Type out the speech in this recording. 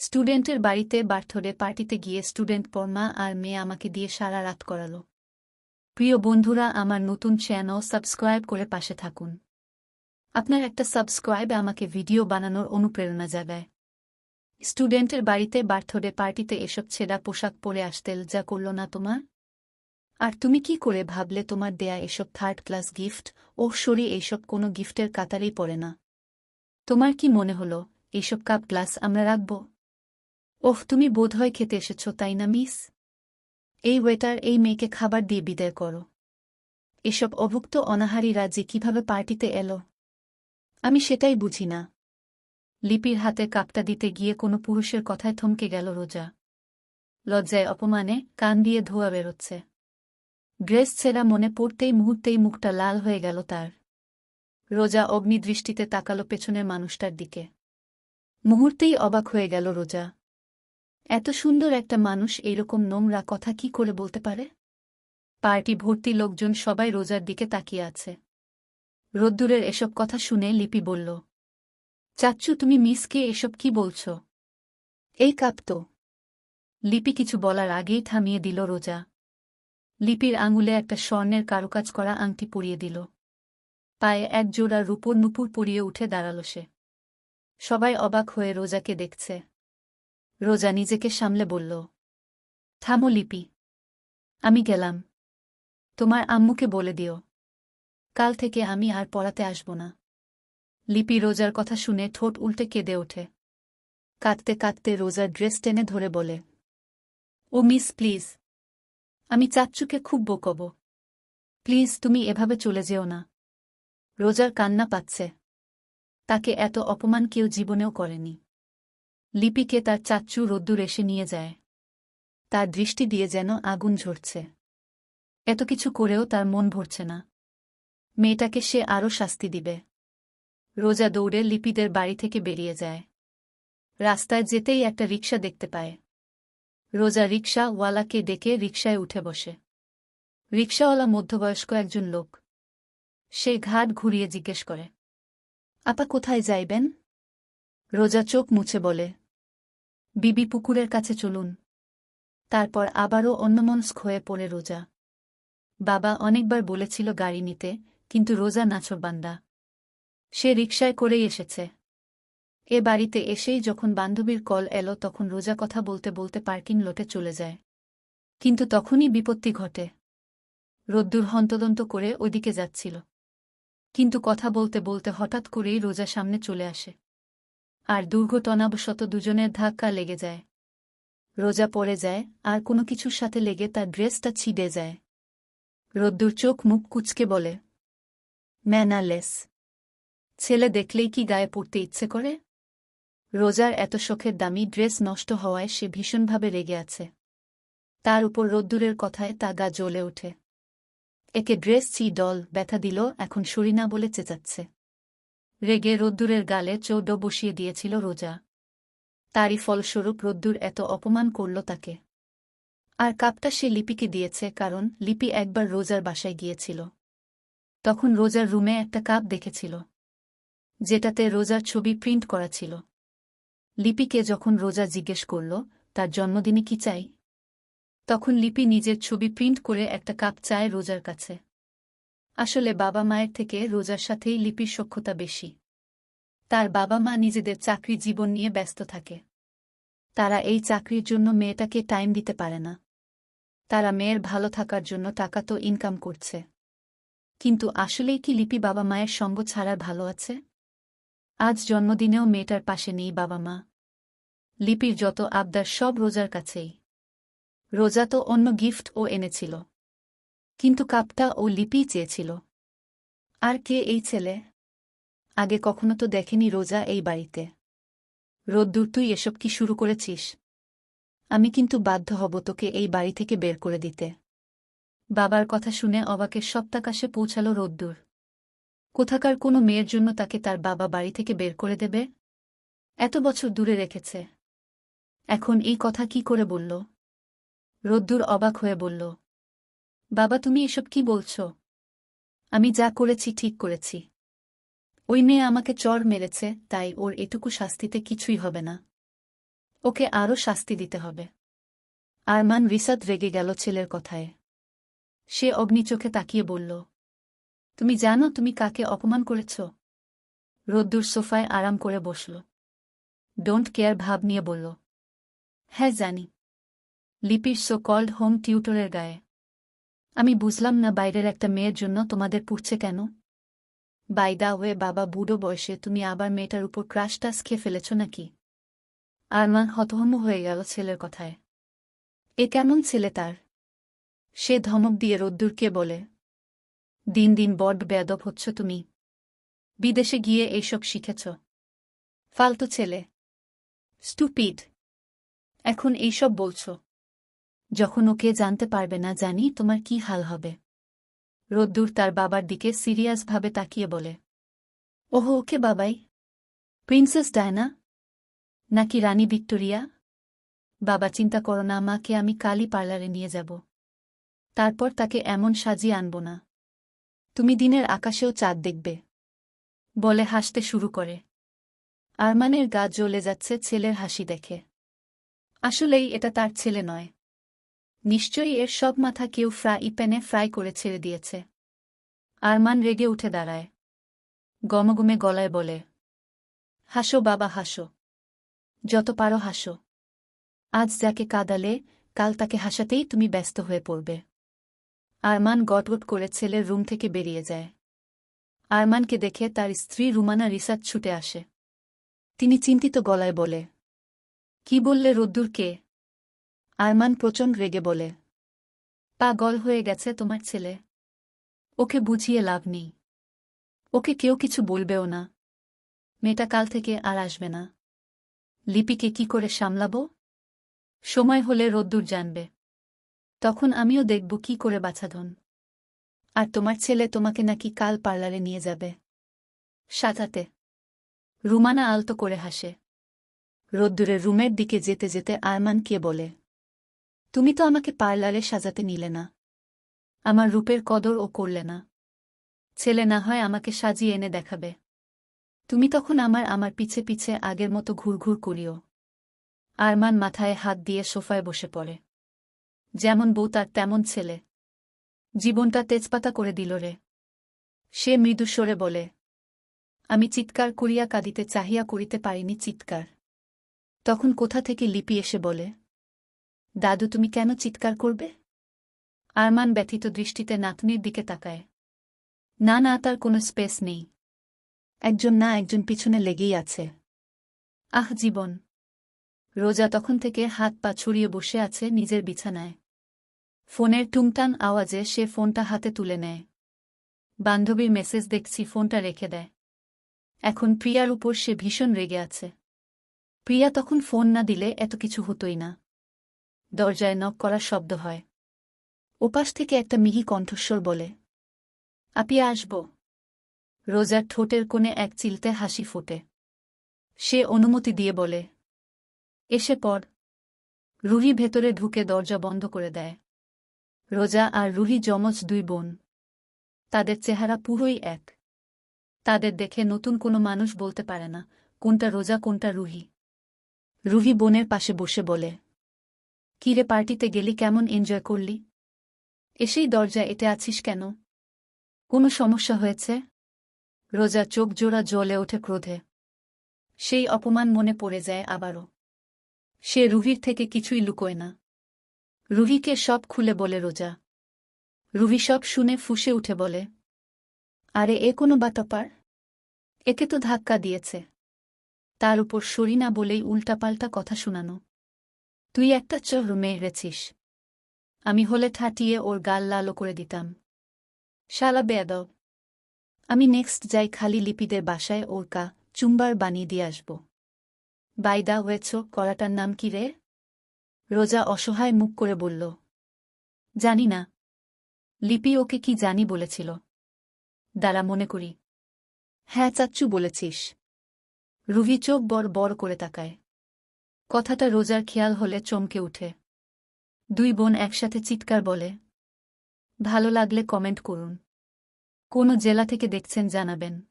স্টুডেন্টের বাড়িতে বার্থডে পার্টিতে গিয়ে স্টুডেন্ট পর্মা আর মেয়ে আমাকে দিয়ে সারা রাত করালো। প্রিয় বন্ধুরা, আমার নতুন চ্যানেল সাবস্ক্রাইব করে পাশে থাকুন। আপনার একটা সাবস্ক্রাইব আমাকে ভিডিও বানানোর অনুপ্রেরণা জাগায়। স্টুডেন্টের বাড়িতে বার্থডে পার্টিতে এসব ছেঁড়া পোশাক পরে আসতে লজ্জা করল না তোমার? আর তুমি কি করে ভাবলে তোমার দেয়া এসব থার্ড ক্লাস গিফট ও সরি এইসব কোনো গিফটের কাতারেই পড়ে না? তোমার কি মনে হলো এইসব কাপ গ্লাস আমরা রাখব? ওহ, তুমি বোধহয় খেতে এসেছ তাই না মিস? এই ওয়েটার এই মেয়েকে খাবার দিয়ে বিদায় করো। এসব অভুক্ত অনাহারীরা যে কিভাবে পার্টিতে এলো আমি সেটাই বুঝি না। লিপির হাতে কাপটা দিতে গিয়ে কোনো পুরুষের কথায় থমকে গেল রোজা। লজ্জায় অপমানে কান দিয়ে ধোঁয়া বেরোচ্ছে। ড্রেস ছেঁড়া মনে পড়তেই মুহূর্তেই মুখটা লাল হয়ে গেল তার। রোজা অগ্নিদৃষ্টিতে তাকালো পেছনের মানুষটার দিকে। মুহূর্তেই অবাক হয়ে গেল রোজা। এত সুন্দর একটা মানুষ এইরকম নোংরা কথা কি করে বলতে পারে? পার্টি ভর্তি লোকজন সবাই রোজার দিকে তাকিয়ে আছে। রোদ্দুরের এসব কথা শুনে লিপি বলল, চাচ্চু তুমি মিসকে এসব কি বলছ? এই কাপ তো। লিপি কিছু বলার আগেই থামিয়ে দিল রোজা। লিপির আঙুলে একটা স্বর্ণের কারুকাজ করা আংটি পরিয়ে দিল। পায়ে এক জোড়া রূপোর নুপুর পরিয়ে উঠে দাঁড়াল সে। সবাই অবাক হয়ে রোজাকে দেখছে। রোজা নিজেকে সামলে বলল, থামো লিপি, আমি গেলাম। তোমার আম্মুকে বলে দিও কাল থেকে আমি আর পড়াতে আসব না। লিপি রোজার কথা শুনে ঠোঁট উল্টে কেঁদে ওঠে। কাঁদতে কাঁদতে রোজার ড্রেস টেনে ধরে বলে, ও মিস প্লিজ, আমি চাচ্চুকে খুব বকব। প্লিজ তুমি এভাবে চলে যেও না। রোজার কান্না পাচ্ছে। তাকে এত অপমান কেউ জীবনেও করেনি। লিপিকে তার চাচ্চু রোদ্দুর এসে নিয়ে যায়। তার দৃষ্টি দিয়ে যেন আগুন ঝরছে। এত কিছু করেও তার মন ভরছে না। মেয়েটাকে সে আরও শাস্তি দিবে। রোজা দৌড়ে লিপিদের বাড়ি থেকে বেরিয়ে যায়। রাস্তায় যেতেই একটা রিকশা দেখতে পায়। রোজা রিকশাওয়ালাকে ডেকে রিকশায় উঠে বসে। রিকশাওয়ালা মধ্যবয়স্ক একজন লোক। সে ঘাট ঘুরিয়ে জিজ্ঞেস করে, আপা কোথায় যাইবেন? রোজা চোখ মুছে বলে, বিবি পুকুরের কাছে চলুন। তারপর আবারও অন্যমনস্ক হয়ে পড়ে রোজা। বাবা অনেকবার বলেছিল গাড়ি নিতে, কিন্তু রোজা নাছোড়বান্দা। সে রিকশায় করেই এসেছে। এ বাড়িতে এসেই যখন বান্ধবীর কল এলো তখন রোজা কথা বলতে বলতে পার্কিং লটে চলে যায়। কিন্তু তখনই বিপত্তি ঘটে। রোদ্দুর হন্তদন্ত করে ওইদিকে যাচ্ছিল। কিন্তু কথা বলতে বলতে হঠাৎ করেই রোজা সামনে চলে আসে। আর দুর্ঘটনাবশত দুজনের ধাক্কা লেগে যায়। রোজা পড়ে যায় আর কোনো কিছুর সাথে লেগে তার ড্রেসটা ছিঁড়ে যায়। রোদ্দুর চোখ মুখ কুঁচকে বলে, ম্যানারলেস ছেলে দেখলেই কি গায়ে পড়তে ইচ্ছে করে? রোজার এত শখের দামি ড্রেস নষ্ট হওয়ায় সে ভীষণভাবে রেগে আছে। তার উপর রোদ্দুরের কথায় তা গা জ্বলে ওঠে। একে ড্রেস ডল ব্যথা দিল, এখন সরি না বলে চেঁচাচ্ছে। রেগে রোদ্দুরের গালে চৌড বসিয়ে দিয়েছিল রোজা। তারই ফলস্বরূপ রোদ্দুর এত অপমান করল তাকে। আর কাপটা সে লিপিকে দিয়েছে কারণ লিপি একবার রোজার বাসায় গিয়েছিল। তখন রোজার রুমে একটা কাপ দেখেছিল, যেটাতে রোজার ছবি প্রিন্ট করা ছিল। লিপিকে যখন রোজা জিজ্ঞেস করল তার জন্মদিনে কি চাই, তখন লিপি নিজের ছবি প্রিন্ট করে একটা কাপ চায় রোজার কাছে। আসলে বাবা মায়ের থেকে রোজার সাথেই লিপির সখ্যতা বেশি। তার বাবা মা নিজেদের চাকরি জীবন নিয়ে ব্যস্ত থাকে। তারা এই চাকরির জন্য মেয়েটাকে টাইম দিতে পারে না। তারা মেয়ের ভালো থাকার জন্য টাকা তো ইনকাম করছে। কিন্তু আসলেই কি লিপি বাবা মায়ের সঙ্গ ছাড়ার ভালো আছে? আজ জন্মদিনেও মেয়েটার পাশে নেই বাবা মা। লিপির যত আবদার সব রোজার কাছেই। রোজা তো অন্য গিফটও এনেছিল, কিন্তু কাপটা ও লিপিই চেয়েছিল। আর কে এই ছেলে? আগে কখনো তো দেখেনি রোজা এই বাড়িতে। রোদ্দুর, তুই এসব কি শুরু করেছিস? আমি কিন্তু বাধ্য হব তোকে এই বাড়ি থেকে বের করে দিতে। বাবার কথা শুনে অবাকের সপ্তাকাশে পৌঁছাল রোদ্দুর। কোথাকার কোনো মেয়ের জন্য তাকে তার বাবা বাড়ি থেকে বের করে দেবে? এত বছর দূরে রেখেছে, এখন এই কথা কি করে বলল? রোদ্দুর অবাক হয়ে বলল, বাবা তুমি এসব কি বলছ? আমি যা করেছি ঠিক করেছি। ওই মেয়ে আমাকে চড় মেরেছে, তাই ওর এটুকু শাস্তিতে কিছুই হবে না। ওকে আরও শাস্তি দিতে হবে। আরমান রিসাত রেগে গেল ছেলের কথায়। সে অগ্নিচোখে তাকিয়ে বলল, তুমি জানো তুমি কাকে অপমান করেছ? রোদ্দুর সোফায় আরাম করে বসল। ডোন্ট কেয়ার ভাব নিয়ে বলল, হ্যাঁ জানি। লিপির সো কল্ড হোম টিউটরের গায়ে। আমি বুঝলাম না বাইরের একটা মেয়ের জন্য তোমাদের পুড়ছে কেন। বাই দা ওয়ে বাবা, বুড়ো বয়সে তুমি আবার মেয়েটার উপর ক্রাশ টাস খেয়ে ফেলেছ নাকি? আরমান হতভম্ব হয়ে গেল ছেলের কথায়। এ কেমন ছেলে তার? সে ধমক দিয়ে রোদ্দুরকে বলে, দিন দিন বড্ড বেয়াদব হচ্ছ তুমি। বিদেশে গিয়ে এইসব শিখেছ? ফালতু ছেলে, স্টুপিড। এখন এইসব বলছ? যখন ওকে জানতে পারবে না জানি তোমার কি হাল হবে। রোদ্দুর তার বাবার দিকে সিরিয়াসভাবে তাকিয়ে বলে, ওহো, ওকে বাবাই? প্রিন্সেস ডায়না নাকি রানী ভিক্টোরিয়া? বাবা চিন্তা করো না, মাকে আমি কালই পার্লারে নিয়ে যাব। তারপর তাকে এমন সাজিয়ে আনব না, তুমি দিনের আকাশেও চাঁদ দেখবে। বলে হাসতে শুরু করে। আরমানের গা জ্বলে যাচ্ছে ছেলের হাসি দেখে। আসলেই এটা তার ছেলে নয়। নিশ্চয়ই এর সব মাথা কেউ ফ্রাই প্যানে ফ্রাই করে ছেড়ে দিয়েছে। আরমান রেগে উঠে দাঁড়ায়। গমগমে গলায় বলে, হাসো বাবা হাসো, যত পারো হাসো। আজ যাকে কাঁদালে কাল তাকে হাসাতেই তুমি ব্যস্ত হয়ে পড়বে। আরমান গটগট করে ছেলের রুম থেকে বেরিয়ে যায়। আরমানকে দেখে তার স্ত্রী রুমানা রিসাত ছুটে আসে। তিনি চিন্তিত গলায় বলে, কি বললে রোদ্দুরকে? আরমান প্রচণ্ড রেগে বলে, পাগল হয়ে গেছে তোমার ছেলে। ওকে বুঝিয়ে লাভ নেই। ওকে কেউ কিছু বলবেও না। মেয়েটা কাল থেকে আর আসবে না। লিপিকে কি করে সামলাব? সময় হলে রোদ্দুর জানবে। তখন আমিও দেখব কি করে বাছাধন। আর তোমার ছেলে তোমাকে নাকি কাল পার্লারে নিয়ে যাবে সাজাতে। রুমানা আলতো করে হাসে। রোদ্দুরের রুমের দিকে যেতে যেতে আরমানকে বলে, তুমি তো আমাকে পার্লারে সাজাতে নিলে না। আমার রূপের কদর ও করলে না। ছেলে না হয় আমাকে সাজিয়ে এনে দেখাবে। তুমি তখন আমার পিছে পিছে আগের মতো ঘুরঘুর করিও। আরমান মাথায় হাত দিয়ে সোফায় বসে পড়ে। যেমন বউ তার তেমন ছেলে। জীবনটা তেজপাতা করে দিল রে। সে মৃদু স্বরে বলে, আমি চিৎকার করিয়া কাঁদিতে চাহিয়া করিতে পারিনি চিৎকার। তখন কোথা থেকে লিপি এসে বলে, দাদু তুমি কেন চিৎকার করবে? আরমান ব্যথিত দৃষ্টিতে নাতনির দিকে তাকায়। না না, তার কোনো স্পেস নেই। একজন না একজন পিছনে লেগেই আছে। আহ জীবন। রোজা তখন থেকে হাত পা ছড়িয়ে বসে আছে নিজের বিছানায়। ফোনের টুংটাং আওয়াজে সে ফোনটা হাতে তুলে নেয়। বান্ধবীর মেসেজ দেখছি, ফোনটা রেখে দেয়। এখন প্রিয়ার উপর সে ভীষণ রেগে আছে। প্রিয়া তখন ফোন না দিলে এত কিছু হতোই না। দরজায় নক করার শব্দ হয়। ওপাশ থেকে একটা মিহি কণ্ঠস্বর বলে, আপি আসব। রোজার ঠোঁটের কোণে এক চিলতে হাসি ফোটে। সে অনুমতি দিয়ে বলে, এসে পড়। রুহি ভেতরে ঢুকে দরজা বন্ধ করে দেয়। রোজা আর রুহি যমজ দুই বোন। তাদের চেহারা পুরোই এক। তাদের দেখে নতুন কোনো মানুষ বলতে পারে না কোনটা রোজা কোনটা রুহি। রুহি বোনের পাশে বসে বলে, কিরে পার্টিতে গেলি, কেমন এনজয় করলি? এসেই দরজা এঁটে আছিস কেন? কোনো সমস্যা হয়েছে? রোজা চোখ জোড়া জ্বলে ওঠে ক্রোধে। সেই অপমান মনে পড়ে যায় আবারও। সে রুহির থেকে কিছুই লুকোয় না। রুহিকে সব খুলে বলে রোজা। রুহি সব শুনে ফুঁসে উঠে বলে, আরে এ কোনো বাটপার? একে তো ধাক্কা দিয়েছে। তার উপর সরিনা বলেই উল্টাপাল্টা কথা শোনানো। তুই একটা চহর মেরেছিস। আমি হলে ঠাটিয়ে ওর গাল লালো করে দিতাম। শালা বেয়াদব। আমি নেক্সট যাই খালি লিপিদের বাসায় ওর চুম্বার বানিয়ে দিয়ে আসব। বাইদা হয়েছ, কলাটার নাম কি রে? রোজা অসহায় মুখ করে বলল, জানি না। লিপি ওকে কি জানি বলেছিল? দাঁড়া মনে করি। হ্যাঁ চাচ্চু বলেছিস। রুহি চোখ বড় বড় করে তাকায়। কথাটা রোজার খেয়াল হলে চমকে উঠে। দুই বোন একসাথে চিৎকার বলে। ভালো লাগলে কমেন্ট করুন। কোন জেলা থেকে দেখছেন জানাবেন।